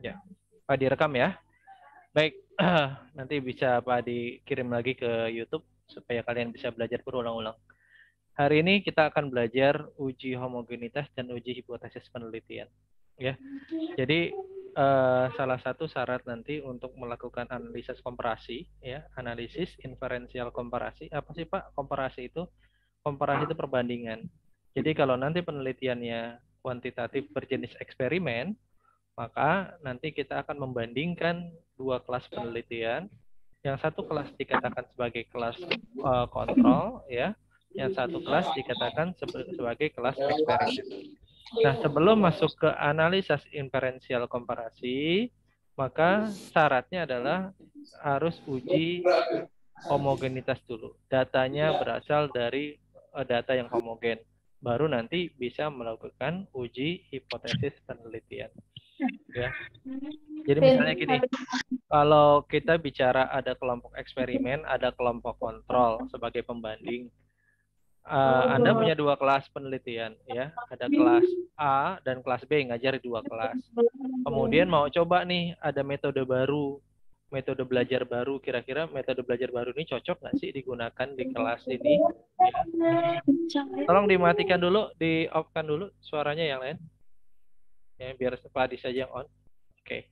Ya, Pak direkam ya. Baik, nanti bisa Pak dikirim lagi ke YouTube supaya kalian bisa belajar berulang-ulang. Hari ini kita akan belajar uji homogenitas dan uji hipotesis penelitian. Ya, jadi salah satu syarat nanti untuk melakukan analisis komparasi, ya, analisis inferensial komparasi. Apa sih Pak komparasi itu? Komparasi itu perbandingan. Jadi kalau nanti penelitiannya kuantitatif berjenis eksperimen, maka nanti kita akan membandingkan dua kelas penelitian. Yang satu kelas dikatakan sebagai kelas kontrol, ya. Yang satu kelas dikatakan sebagai kelas eksperimen. Nah, sebelum masuk ke analisis inferensial komparasi, maka syaratnya adalah harus uji homogenitas dulu. Datanya berasal dari data yang homogen. Baru nanti bisa melakukan uji hipotesis penelitian. Ya. Jadi misalnya gini, kalau kita bicara ada kelompok eksperimen, ada kelompok kontrol sebagai pembanding. Anda punya dua kelas penelitian, ya. Ada kelas A dan kelas B, ngajar di dua kelas. Kemudian mau coba nih, ada metode baru, metode belajar baru. Kira-kira metode belajar baru ini cocok nggak sih digunakan di kelas ini? Ya. Tolong dimatikan dulu, di-off-kan dulu suaranya yang lain. Ya, biar Pak Adi saja yang on. Oke.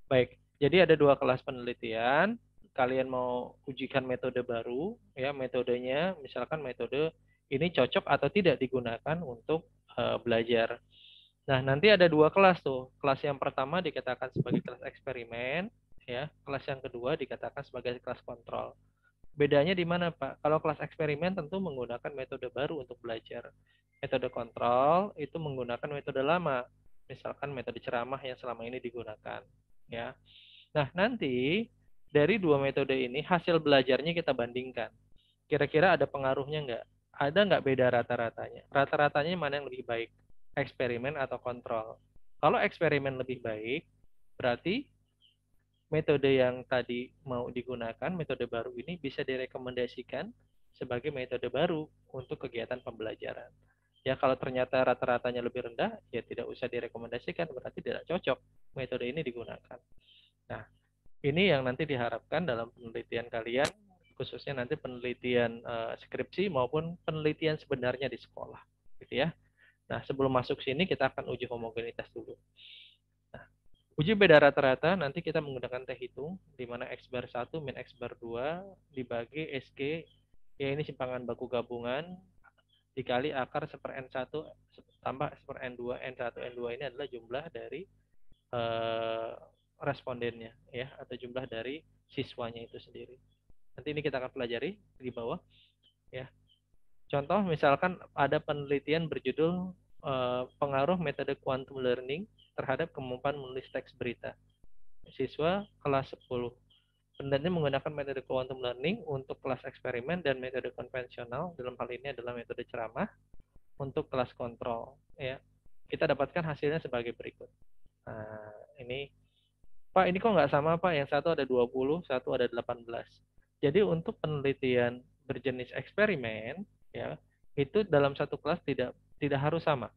Baik, jadi ada dua kelas penelitian. Kalian mau ujikan metode baru, ya metodenya, misalkan metode ini cocok atau tidak digunakan untuk belajar. Nah, nanti ada dua kelas tuh. Kelas yang pertama dikatakan sebagai kelas eksperimen, ya. Kelas yang kedua dikatakan sebagai kelas kontrol. Bedanya di mana, Pak? Kalau kelas eksperimen tentu menggunakan metode baru untuk belajar. Metode kontrol itu menggunakan metode lama, misalkan metode ceramah yang selama ini digunakan, ya. Nah, nanti dari dua metode ini hasil belajarnya kita bandingkan. Kira-kira ada pengaruhnya nggak? Ada nggak beda rata-ratanya? Rata-ratanya mana yang lebih baik? Eksperimen atau kontrol? Kalau eksperimen lebih baik, berarti metode yang tadi mau digunakan, metode baru ini bisa direkomendasikan sebagai metode baru untuk kegiatan pembelajaran. Ya, kalau ternyata rata-ratanya lebih rendah, ya tidak usah direkomendasikan, berarti tidak cocok metode ini digunakan. Nah, ini yang nanti diharapkan dalam penelitian kalian, khususnya nanti penelitian skripsi maupun penelitian sebenarnya di sekolah, gitu ya. Nah, sebelum masuk sini kita akan uji homogenitas dulu. Nah, uji beda rata-rata nanti kita menggunakan T hitung, di mana X bar 1 min X bar 2 dibagi SG, ya ini simpangan baku gabungan, dikali akar 1/N1 tambah 1/N2. N1, N2 ini adalah jumlah dari respondennya, ya, atau jumlah dari siswanya itu sendiri. Nanti ini kita akan pelajari di bawah, ya. Contoh misalkan ada penelitian berjudul pengaruh metode quantum learning terhadap kemampuan menulis teks berita. Siswa kelas 10. Penelitian menggunakan metode quantum learning untuk kelas eksperimen dan metode konvensional, dalam hal ini adalah metode ceramah, untuk kelas kontrol, ya. Kita dapatkan hasilnya sebagai berikut. Nah, ini Pak, ini kok nggak sama, Pak? Yang satu ada 20, satu ada 18. Jadi untuk penelitian berjenis eksperimen, ya, itu dalam satu kelas tidak harus sama.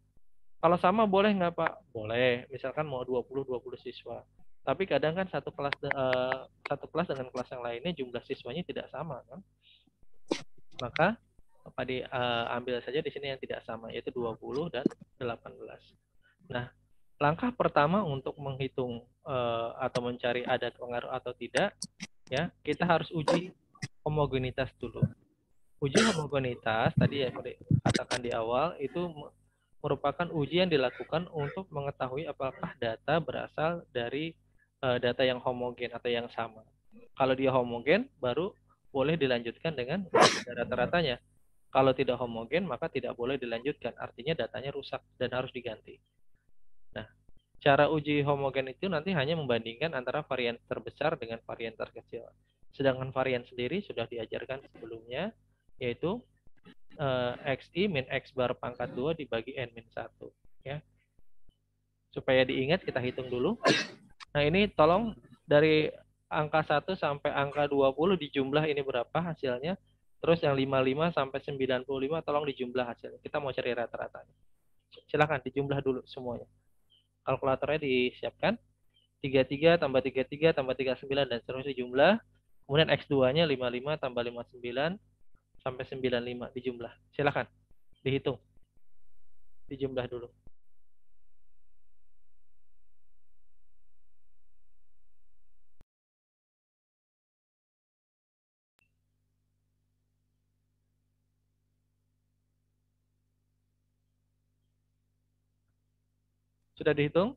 Kalau sama boleh nggak, Pak? Boleh. Misalkan mau 20 siswa. Tapi kadang kan satu kelas dengan kelas yang lainnya jumlah siswanya tidak sama, kan? Maka Pak ambil saja di sini yang tidak sama, yaitu 20 dan 18. Nah, langkah pertama untuk menghitung atau mencari ada pengaruh atau tidak, ya, kita harus uji homogenitas dulu. Uji homogenitas tadi ya katakan di awal itu merupakan uji yang dilakukan untuk mengetahui apakah data berasal dari data yang homogen atau yang sama. Kalau dia homogen, baru boleh dilanjutkan dengan rata-ratanya. Kalau tidak homogen, maka tidak boleh dilanjutkan. Artinya datanya rusak dan harus diganti. Nah, cara uji homogen itu nanti hanya membandingkan antara varian terbesar dengan varian terkecil. Sedangkan varian sendiri sudah diajarkan sebelumnya, yaitu XI min X bar pangkat 2 dibagi N min 1. Ya. Supaya diingat, kita hitung dulu. Nah, ini tolong dari angka 1 sampai angka 20 dijumlah ini berapa hasilnya. Terus yang 55 sampai 95 tolong dijumlah hasilnya. Kita mau cari rata-ratanya. Silakan dijumlah dulu semuanya. Kalkulatornya disiapkan. 33 tambah 33 tambah 39 dan seterusnya dijumlah. Kemudian X2-nya 55 tambah 59 sampai 95 dijumlah. Silakan dihitung. Dijumlah dulu. Sudah dihitung?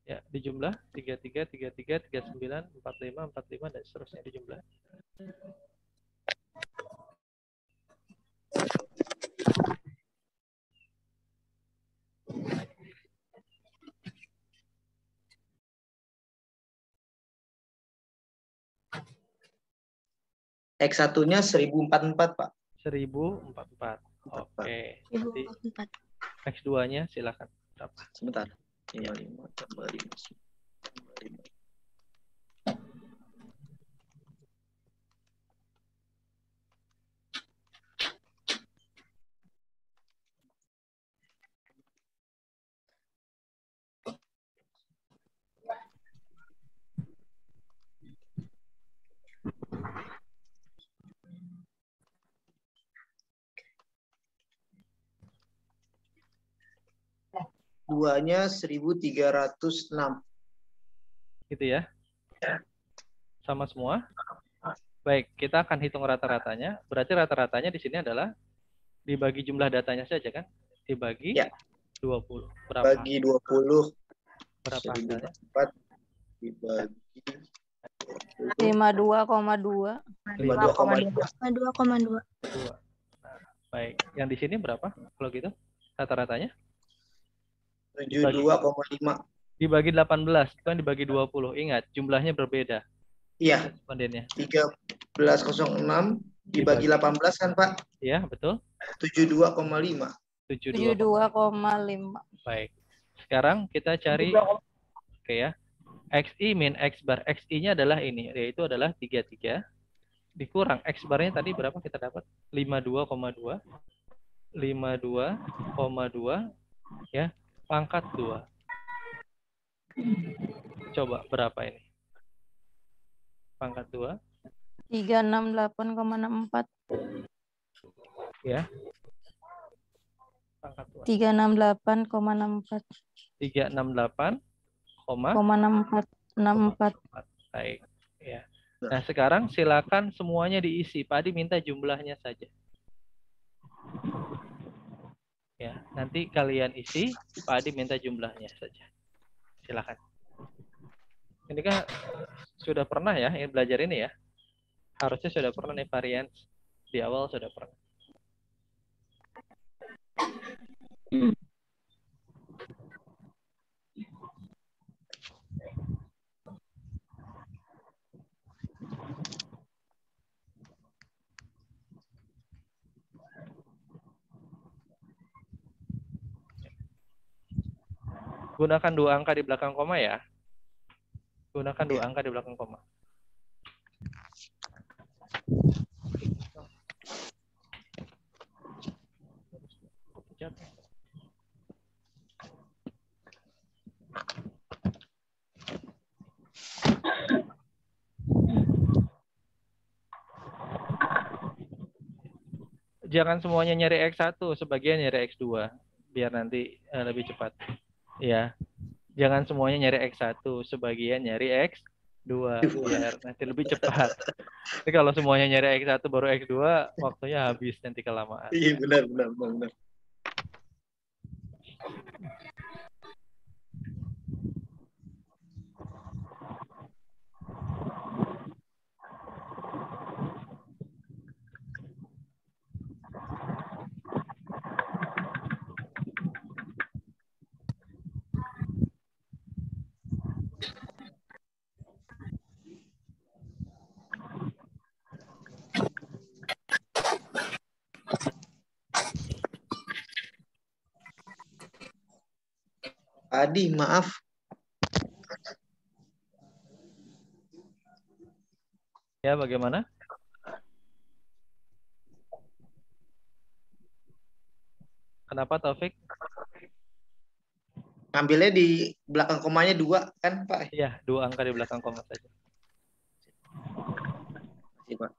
Ya, dijumlah 33, 33, 39, 45, 45 dan seterusnya dijumlah. X1-nya 1044, Pak. 1044. Oke. Nanti 1044. X2-nya silakan. Berapa? Sebentar. 55 tambah 5. 2-nya 1306. Gitu ya. Sama semua. Baik, kita akan hitung rata-ratanya. Berarti rata-ratanya di sini adalah dibagi jumlah datanya saja kan? Dibagi Ya. 20. Berapa? Bagi 20. Berapa hasilnya? 1044 dibagi 52,2. 52,2. 52,2. Nah, baik. Yang di sini berapa? Kalau gitu rata-ratanya? 72,5. Dibagi 18, bukan dibagi 20. Ingat, jumlahnya berbeda. Iya. Respondennya. 1306 dibagi 18 kan, Pak? Iya, betul. 72,5. 72,5. Baik. Sekarang kita cari oke ya. XI min X bar. XI-nya adalah ini, yaitu adalah 33 dikurang X barnya tadi berapa kita dapat? 52,2. 52,2 ya, pangkat 2. Coba berapa ini? Pangkat 2. 368,64. Ya. Pangkat 2. 368,64. 368,64. Baik. Ya. Nah, sekarang silakan semuanya diisi. Pak Adi minta jumlahnya saja. Ya, nanti kalian isi, Pak Adi minta jumlahnya saja. Silakan. Ini kan sudah pernah ya belajar ini ya. Harusnya sudah pernah nih varian di awal sudah pernah. Gunakan 2 angka di belakang koma ya. Gunakan 2 angka di belakang koma. Jangan semuanya nyari X1, sebagian nyari X2 biar nanti lebih cepat. Ya. Jangan semuanya nyari X1, sebagian nyari X2 biar nanti lebih cepat. Tapi kalau semuanya nyari X1 baru X2, waktunya habis nanti kelamaan. Iya, benar. Adi, maaf. Ya, bagaimana? Kenapa Taufik? Ngambilnya di belakang komanya 2 kan, Pak? Iya, 2 angka di belakang koma saja. Makasih, Pak.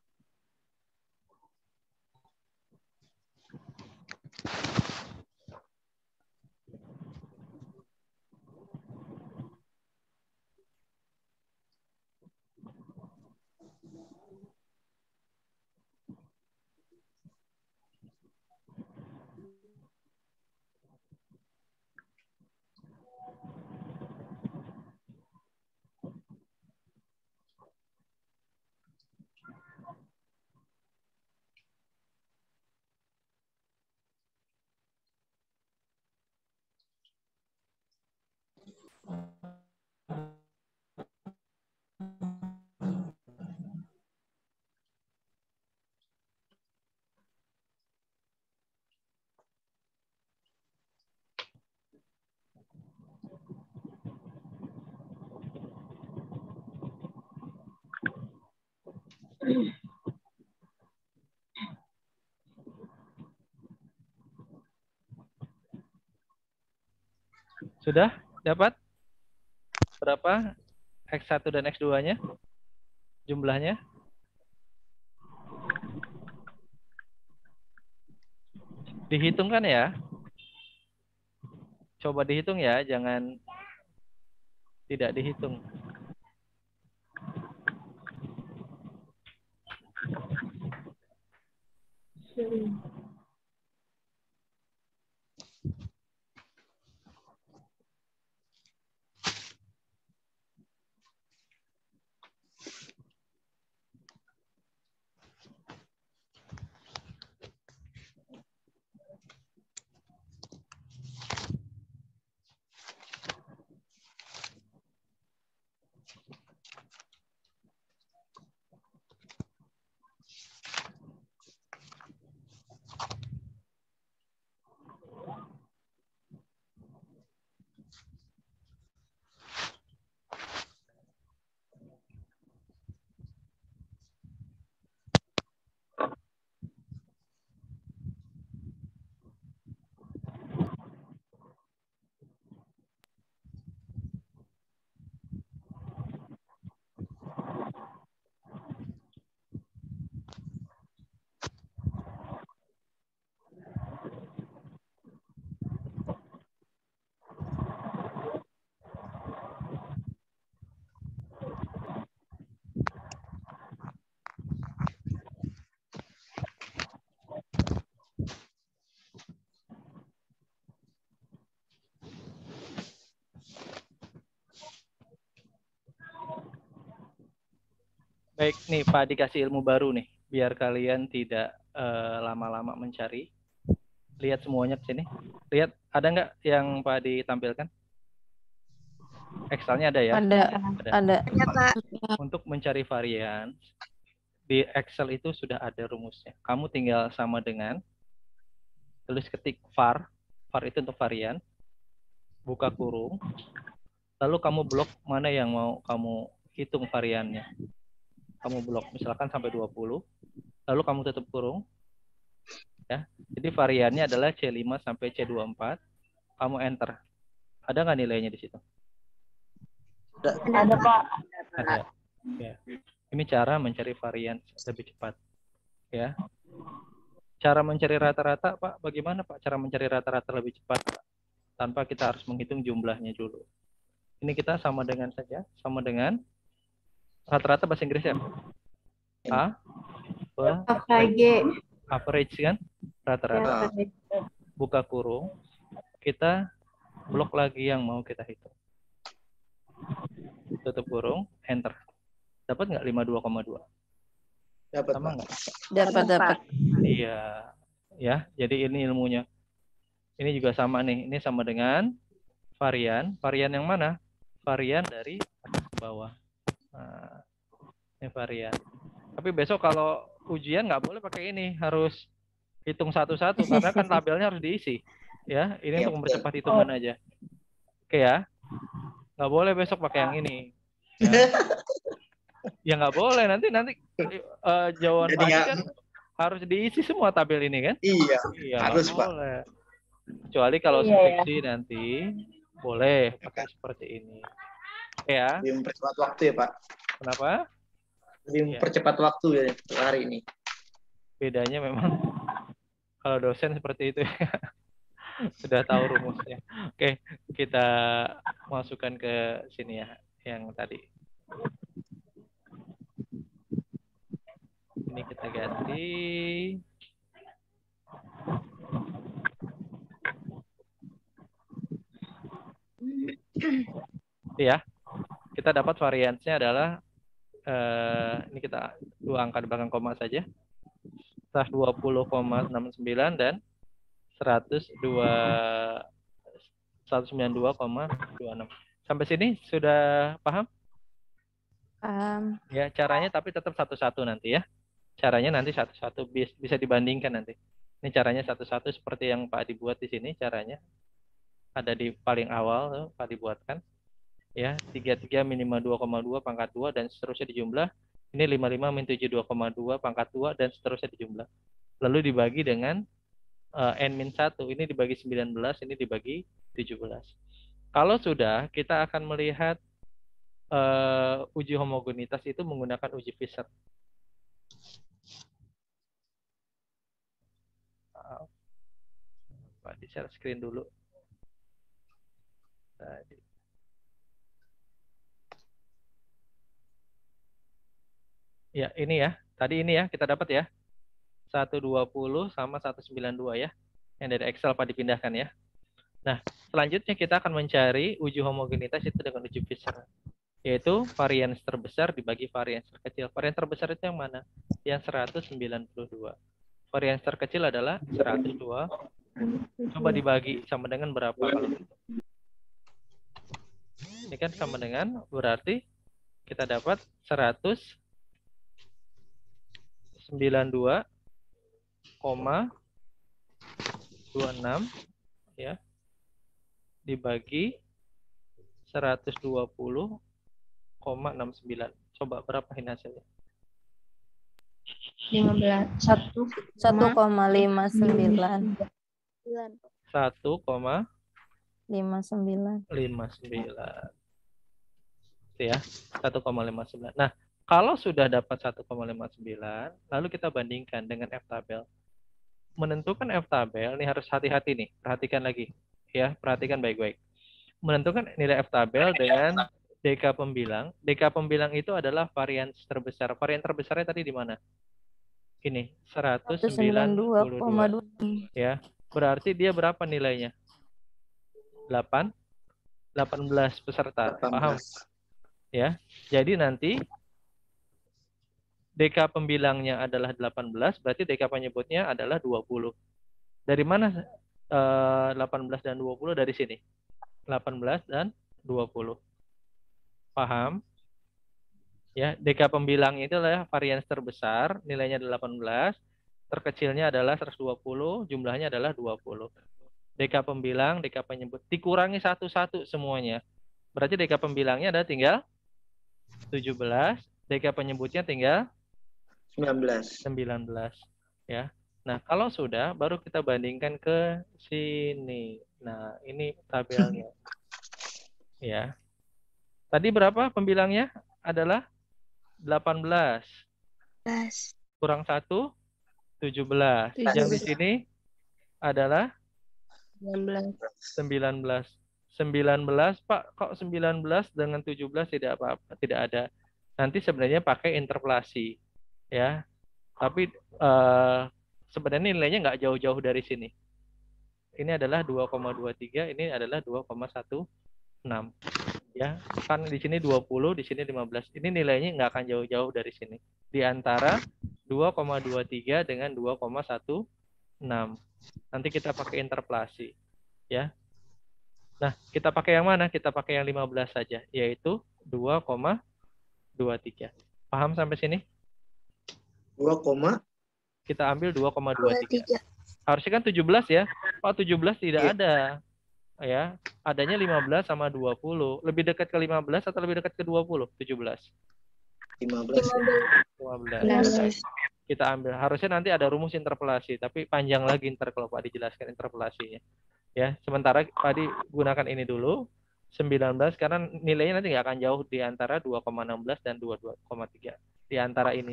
Sudah dapat berapa X1 dan X2-nya? Jumlahnya? Dihitung kan ya? Coba dihitung ya, jangan tidak dihitung. Baik, nih Pak dikasih ilmu baru nih, biar kalian tidak lama-lama mencari. Lihat semuanya ke sini. Lihat, ada nggak yang Pak ditampilkan? Excelnya ada ya? Ada. Untuk mencari varian, di Excel itu sudah ada rumusnya. Kamu tinggal sama dengan, tulis ketik var itu untuk varian, buka kurung, lalu kamu blok mana yang mau kamu hitung variannya. Kamu blok, misalkan sampai 20, lalu kamu tutup kurung. Ya, jadi variannya adalah C5 sampai C24. Kamu enter. Ada nggak nilainya di situ? Ada, Pak. Ada. Ya. Ini cara mencari varian lebih cepat. Ya. Cara mencari rata-rata, Pak, bagaimana Pak? Cara mencari rata-rata lebih cepat, Pak? Tanpa kita harus menghitung jumlahnya dulu. Ini kita sama dengan saja, sama dengan rata-rata bahasa Inggris ya. Average kan? Rata-rata. Buka kurung, kita blok lagi yang mau kita hitung. Tutup kurung, enter. Dapat nggak 52,2? Dapat, sama Pak. nggak? Dapat. Iya. Ya, jadi ini ilmunya. Ini juga sama nih. Ini sama dengan varian. Varian yang mana? Varian dari atas ke bawah. Nah, ini varian. Tapi besok kalau ujian nggak boleh pakai ini. Harus hitung satu-satu. Karena kan tabelnya harus diisi. Ya, ini Ya, untuk mempercepat hitungan aja. Oke ya. Nggak boleh besok pakai yang ini. Ya. Ya nggak boleh, nanti jawaban Jadi Pak Adi nggak, kan harus diisi semua tabel ini kan? iya, Iya, nggak harus Pak. boleh. Kecuali kalau Iya, ya. skripsi nanti boleh pakai seperti ini. Ya, Lebih mempercepat waktu ya Pak. kenapa? Lebih Ya, mempercepat waktu ya untuk hari ini. bedanya memang kalau dosen seperti itu ya. Sudah tahu rumusnya. Oke, kita masukkan ke sini ya, yang tadi. Ini kita ganti. Ya, kita dapat variansnya adalah ini kita dua angka di belakang koma saja. 120,69 dan 192,26. Sampai sini sudah paham? Ya, caranya tapi tetap satu-satu nanti ya. Caranya nanti satu-satu bisa dibandingkan nanti. Ini caranya satu-satu seperti yang Pak Adi buat di sini caranya. Ada di paling awal tuh, Pak Adi buatkan. Ya, 33 minimal 2,2 pangkat 2 dan seterusnya dijumlah. Ini 55 min 7 2,2 pangkat 2 dan seterusnya dijumlah. Lalu dibagi dengan n-1, ini dibagi 19, ini dibagi 17. Kalau sudah, kita akan melihat uji homogenitas itu menggunakan uji Fisher. Pak, di share screen dulu. Tadi. Ya, ini ya. Tadi ini ya, kita dapat ya. 120 sama 192 ya. Yang dari Excel Pak dipindahkan ya. Nah, selanjutnya kita akan mencari uji homogenitas itu dengan uji Fisher. Yaitu varians terbesar dibagi varians terkecil. Varians terbesar itu yang mana? Yang 192. Varians terkecil adalah 102. Coba dibagi sama dengan berapa kalau gitu? Ini kan sama dengan berarti kita dapat 192,26 ya dibagi 120,69. Coba berapa ini hasilnya? 1,59. 1,59. Ya, 1,59. Nah, kalau sudah dapat 1,59, lalu kita bandingkan dengan F-tabel. Menentukan F-tabel, ini harus hati-hati nih, perhatikan lagi. Ya, perhatikan baik-baik. Menentukan nilai F-tabel dengan DK pembilang. DK pembilang itu adalah varians terbesar. Varian terbesarnya tadi di mana? Ini, 192. Ya, berarti dia berapa nilainya? 18 peserta. 18. Paham? Ya, jadi nanti DK pembilangnya adalah 18, berarti DK penyebutnya adalah 20. Dari mana 18 dan 20? Dari sini. 18 dan 20. Paham? Ya, DK pembilangnya itu adalah varians terbesar, nilainya 18, terkecilnya adalah 120, jumlahnya adalah 20. DK pembilang, DK penyebut, dikurangi satu-satu semuanya. Berarti DK pembilangnya ada tinggal 17, DK penyebutnya tinggal 19. Ya. Nah, kalau sudah, baru kita bandingkan ke sini. Nah, ini tabelnya. Ya. Tadi berapa pembilangnya? Adalah 18. Kurang 1, 17. Yang di sini adalah 19. 19, Pak, kok 19 dengan 17 tidak apa-apa, tidak ada. Nanti sebenarnya pakai interpolasi. Ya. Tapi sebenarnya nilainya nggak jauh-jauh dari sini. Ini adalah 2,23, ini adalah 2,16. Ya, kan di sini 20, di sini 15. Ini nilainya nggak akan jauh-jauh dari sini. Di antara 2,23 dengan 2,16. Nanti kita pakai interpolasi. Ya. Nah, kita pakai yang mana? Kita pakai yang 15 saja, yaitu 2,23. Paham sampai sini? 2, kita ambil 2,23. Harusnya kan 17 ya. Oh, 17 tidak ada. Ya, adanya 15 sama 20. Lebih dekat ke 15 atau lebih dekat ke 20? 17. 15. 15. Kita ambil. Harusnya nanti ada rumus interpolasi, tapi panjang lagi ntar kalau Pak dijelaskan interpolasinya. Ya, sementara Pak Adi gunakan ini dulu 19 karena nilainya nanti nggak akan jauh di antara 2,16 dan 22,3. Di antara ini.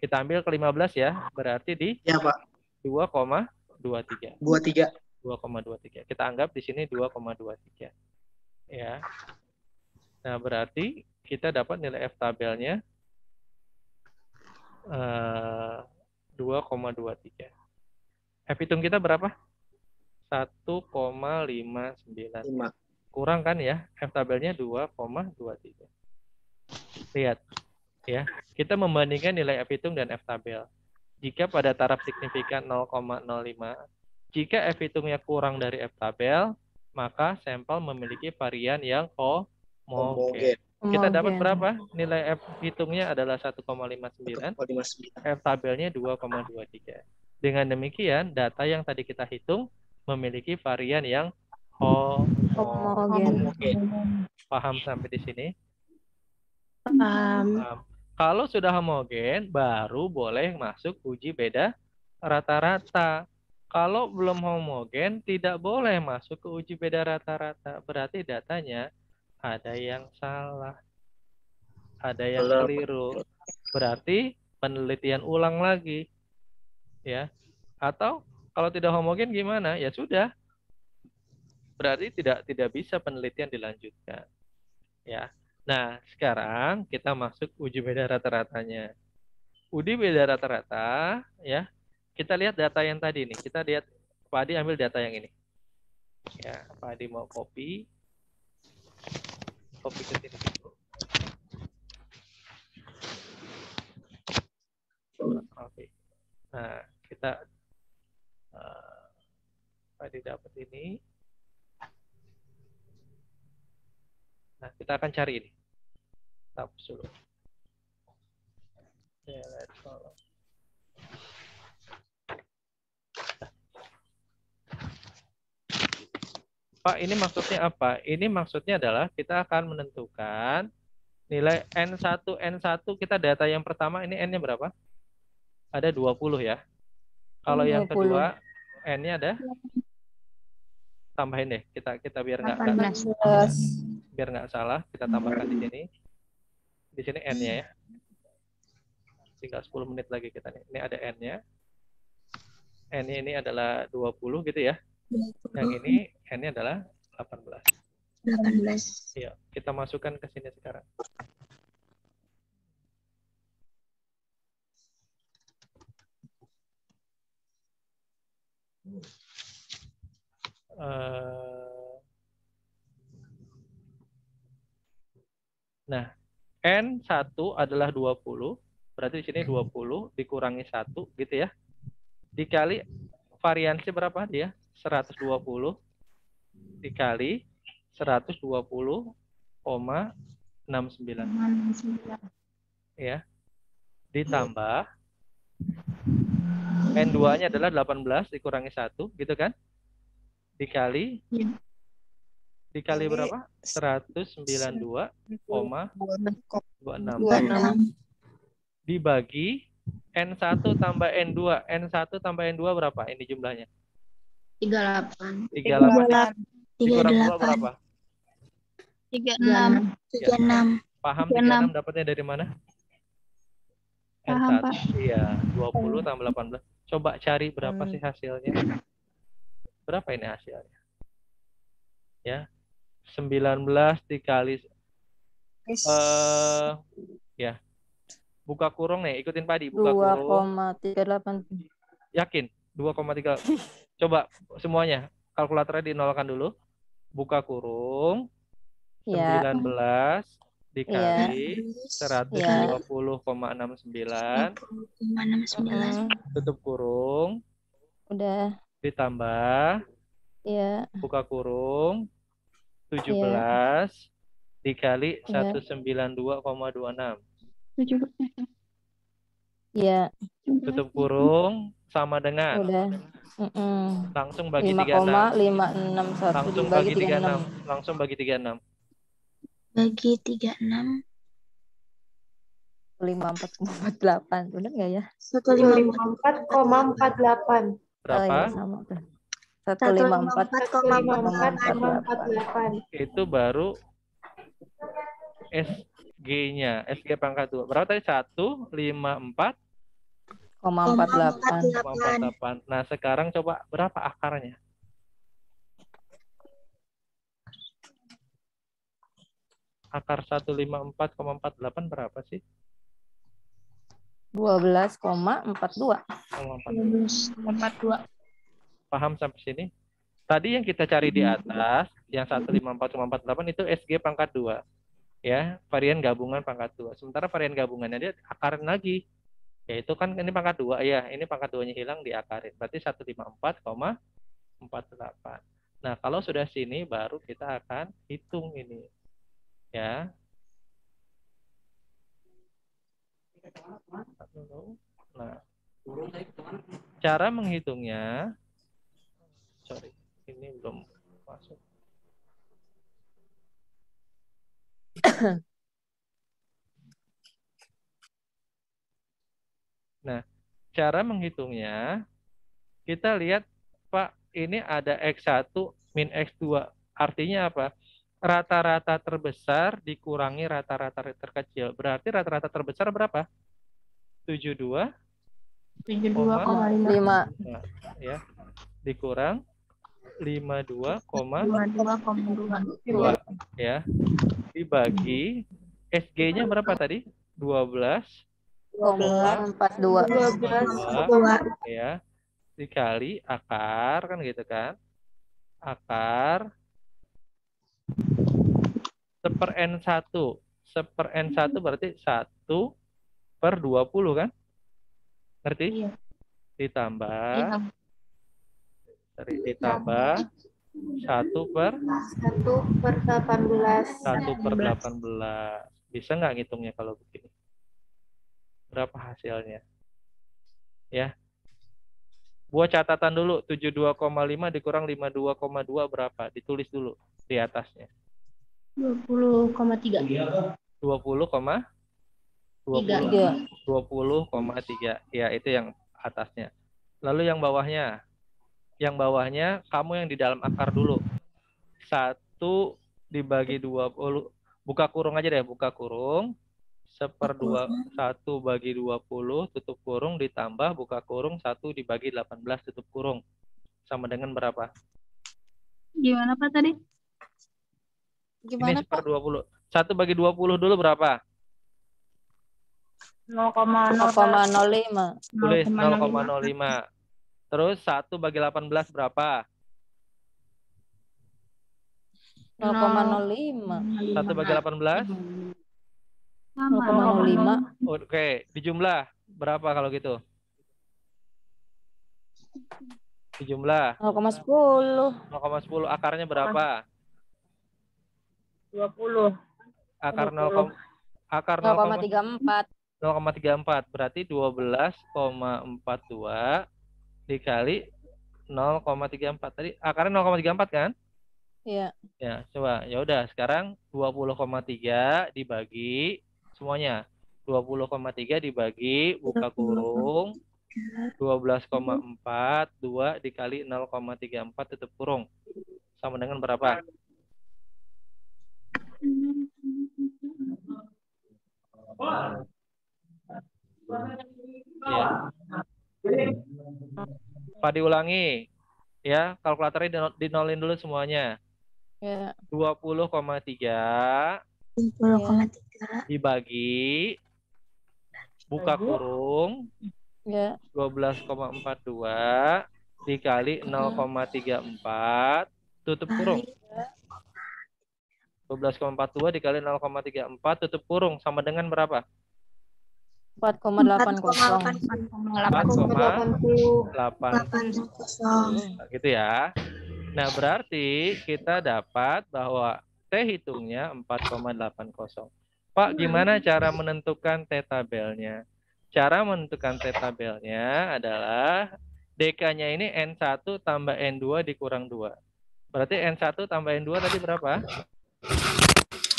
Kita ambil ke 15 ya, berarti di Ya, Pak. 2,23. 23. 2,23. Kita anggap di sini 2,23. Ya. Nah, berarti kita dapat nilai F tabelnya 2,23. F hitung kita berapa? 1,59. 5. Kurang kan ya? F tabelnya 2,23. Lihat ya. Kita membandingkan nilai F hitung dan F tabel. Jika pada taraf signifikan 0,05, jika F hitungnya kurang dari F tabel, maka sampel memiliki varian yang homogen. Kita dapat berapa? Nilai F hitungnya adalah 1,59. 1,59. F tabelnya 2,23. Dengan demikian, data yang tadi kita hitung memiliki varian yang homogen. Paham sampai di sini? Paham. Kalau sudah homogen, baru boleh masuk uji beda rata-rata. Kalau belum homogen, tidak boleh masuk ke uji beda rata-rata. Berarti datanya ada yang salah. Ada yang keliru. Berarti penelitian ulang lagi. Ya. Atau kalau tidak homogen gimana? Ya sudah. Berarti tidak bisa penelitian dilanjutkan. Ya. Nah, sekarang kita masuk uji beda rata-ratanya. Uji beda rata-rata, ya. Kita lihat data yang tadi nih. Kita lihat Pak Adi ambil data yang ini. Ya, Pak Adi mau copy ke sini. Oke. Nah, kita Pak Adi dapat ini. Nah, kita akan cari ini. Tab dulu. Ya, let's follow. Pak, ini maksudnya apa? Ini maksudnya adalah kita akan menentukan nilai N1, kita data yang pertama ini N-nya berapa? Ada 20 ya. Kalau yang kedua N-nya ada? Tambahin deh, kita biar nggak salah, kita tambahkan di sini. Di sini N-nya ya. Tinggal 10 menit lagi kita nih. Ini ada N-nya. N-nya ini adalah 20 gitu ya. Yang ini N-nya adalah 18. Ya, kita masukkan ke sini sekarang. Nah, N1 adalah 20, berarti di sini 20 dikurangi 1 gitu ya. Dikali variansi berapa dia? 120 dikali 120,69. Ya. Ditambah N2-nya adalah 18 dikurangi 1 gitu kan? Dikali berapa? 192,26 dibagi N1 tambah N2. N1 tambah N2 berapa? Ini jumlahnya. 38. Dikurang 2 berapa? 36. Paham 36 dapatnya dari mana? Paham, N1. Pak. Iya, 20 tambah 18. Coba cari berapa sih hasilnya? Berapa ini hasilnya? Ya. 19 dikali ya. Buka kurung nih, ikutin Padi, buka kurung. 2,38. Yakin? 2,3. Coba semuanya. Kalkulatornya dinolkan dulu. Buka kurung. 19 dikali 120,69. Tutup kurung. Udah. Ditambah. Iya. Buka kurung. 17 dikali 192,26. Iya. Tutup kurung sama dengan. Udah. Langsung bagi 36. 5,561 Langsung bagi 36. Langsung bagi 36. Bagi 36. 154,48. Benar nggak ya? 154,48. Oh iya Berapa? sama tuh. 154,48. 154,48. Itu baru SG-nya. SG pangkat 2. Berapa tadi? 154,48. 154,48. Nah, sekarang coba berapa akarnya? Akar 154,48 berapa sih? 12,42. 42. Paham sampai sini? Tadi yang kita cari di atas, yang 154,48 itu SG pangkat 2. Ya, varian gabungan pangkat 2. Sementara varian gabungannya dia akarin lagi. Yaitu kan ini pangkat 2 ya, ini pangkat 2-nya hilang diakarin. Berarti 154,48. Nah, kalau sudah sini baru kita akan hitung ini. Ya. Nah, cara menghitungnya, sorry, ini belum masuk. Nah, cara menghitungnya, kita lihat, Pak, ini ada X1 min X2. Artinya apa? Rata-rata terbesar dikurangi rata-rata terkecil. Berarti rata-rata terbesar berapa? 72,5 5. ya. Dikurang 52,2 ya. Dibagi SG-nya berapa tadi? 12,42. 12,42. Ya. Dikali akar kan gitu kan. Akar seper N1. Seper N1 berarti 1/20 kan? Ngerti? Iya. Ditambah Iya. ditambah 1/18. 1/18. Bisa nggak ngitungnya kalau begini? Berapa hasilnya? Ya. Buat catatan dulu, 72,5 dikurang 52,2 berapa? Ditulis dulu di atasnya. 20,3. 20,3. Ya, itu yang atasnya. Lalu yang bawahnya. Yang bawahnya kamu yang di dalam akar dulu. 1 dibagi 20. Buka kurung aja deh, buka kurung. 1/1 bagi 20 tutup kurung ditambah buka kurung 1 dibagi 18 tutup kurung. Sama dengan berapa? Gimana Pak tadi? Ini 1/20. 1 bagi 20 dulu berapa? 0,05. Tulis 0,05. Terus 1 bagi 18 berapa? 0,05. 1 bagi 18? 0,05. Oke, dijumlah berapa kalau gitu? Dijumlah 0,10. 0,10. Akarnya berapa? 20. Akar 0,34. 0,34. Berarti 12,42 dikali 0,34. Tadi akarnya 0,34 kan? Iya. Ya, coba. Ya udah, sekarang 20,3 dibagi semuanya. 20,3 dibagi buka kurung 12,4 2 dikali 0,34 tutup kurung. Sama dengan berapa? Ya. Pak diulangi. Ya, kalkulatornya dinolin dulu semuanya. Ya. 20,3 dibagi buka kurung Ya. 12,42 dikali 0,34 tutup kurung. 12,42 dikali 0,34 tutup kurung sama dengan berapa? 4,80. 4,80 gitu ya. Nah, berarti kita dapat bahwa T hitungnya 4,80. Pak, gimana cara menentukan T tabelnya? Cara menentukan T tabelnya adalah DK-nya ini N1 tambah N2 dikurang 2. Berarti N1 tambah N2 tadi berapa?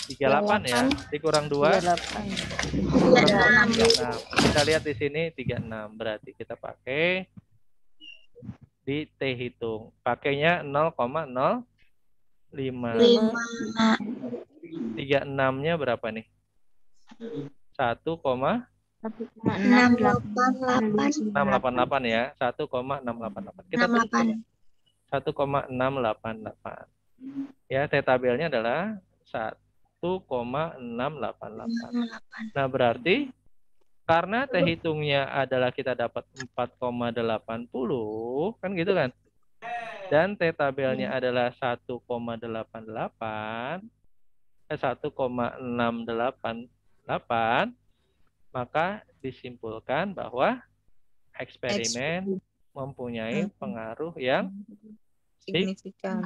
38 ya. Dikurang 2. 38. Kurang 36. Kita lihat di sini 36. Berarti kita pakai di T hitung. Pakainya 0,05. 36-nya berapa nih? 1,688 ya. 1,688. Kita tulis 1,688. Ya, T tabelnya adalah 1,688. Nah, berarti karena T hitungnya adalah kita dapat 4,80, kan gitu kan? Dan T tabelnya adalah 1,688, maka disimpulkan bahwa eksperimen mempunyai pengaruh yang Signifikan.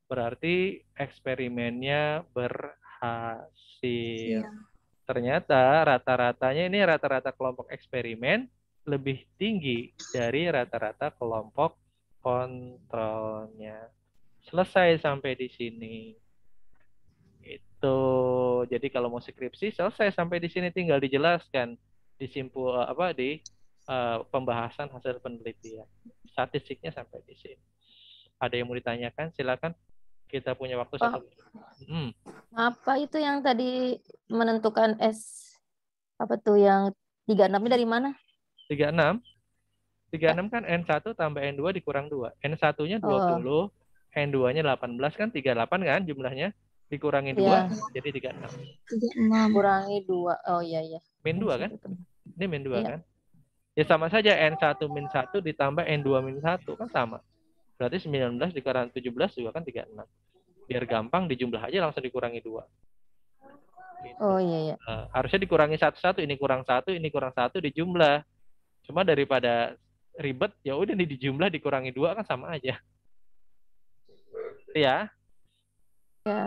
berarti eksperimennya berhasil. Ternyata rata-ratanya ini rata-rata kelompok eksperimen lebih tinggi dari rata-rata kelompok kontrolnya. Selesai sampai di sini. Itu. Jadi kalau mau skripsi selesai sampai di sini, tinggal dijelaskan disimpul di pembahasan hasil penelitian. Statistiknya sampai di sini. Ada yang mau ditanyakan? Silakan. Kita punya waktu 1 menit. Apa itu yang tadi menentukan apa tuh yang 36-nya dari mana? 36 kan N1 tambah N2 dikurang 2. N1-nya 20, N2-nya 18 kan 38 kan jumlahnya. Dikurangin 2 jadi 36. Kurangi 2. Oh iya. Min 2 kan? Ini min 2 kan? Ya sama saja N1 min 1 ditambah N2 min 1 kan sama. Berarti 19 dikurang 17 juga kan 36. Biar gampang dijumlah aja langsung dikurangi 2. Gitu. Oh iya. Harusnya dikurangi 1-1, ini kurang 1, ini kurang 1 dijumlah. Cuma daripada ribet, ya udah nih dijumlah dikurangi 2 kan sama aja. Ya.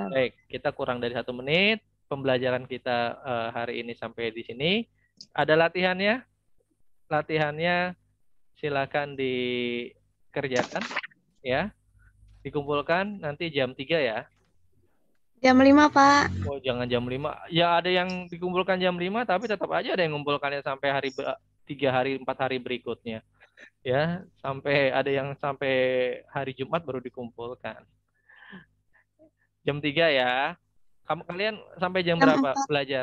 Baik, kita kurang dari 1 menit. Pembelajaran kita hari ini sampai di sini. Ada latihannya? Latihannya silakan dikerjakan ya. Dikumpulkan nanti jam 3 ya. Jam 5, Pak. Oh, jangan jam 5. Ya ada yang dikumpulkan jam 5 tapi tetap aja ada yang mengumpulkannya sampai 3 hari, 4 hari berikutnya. Ya, ada yang sampai hari Jumat baru dikumpulkan. Jam 3 ya. Kalian sampai jam berapa belajar?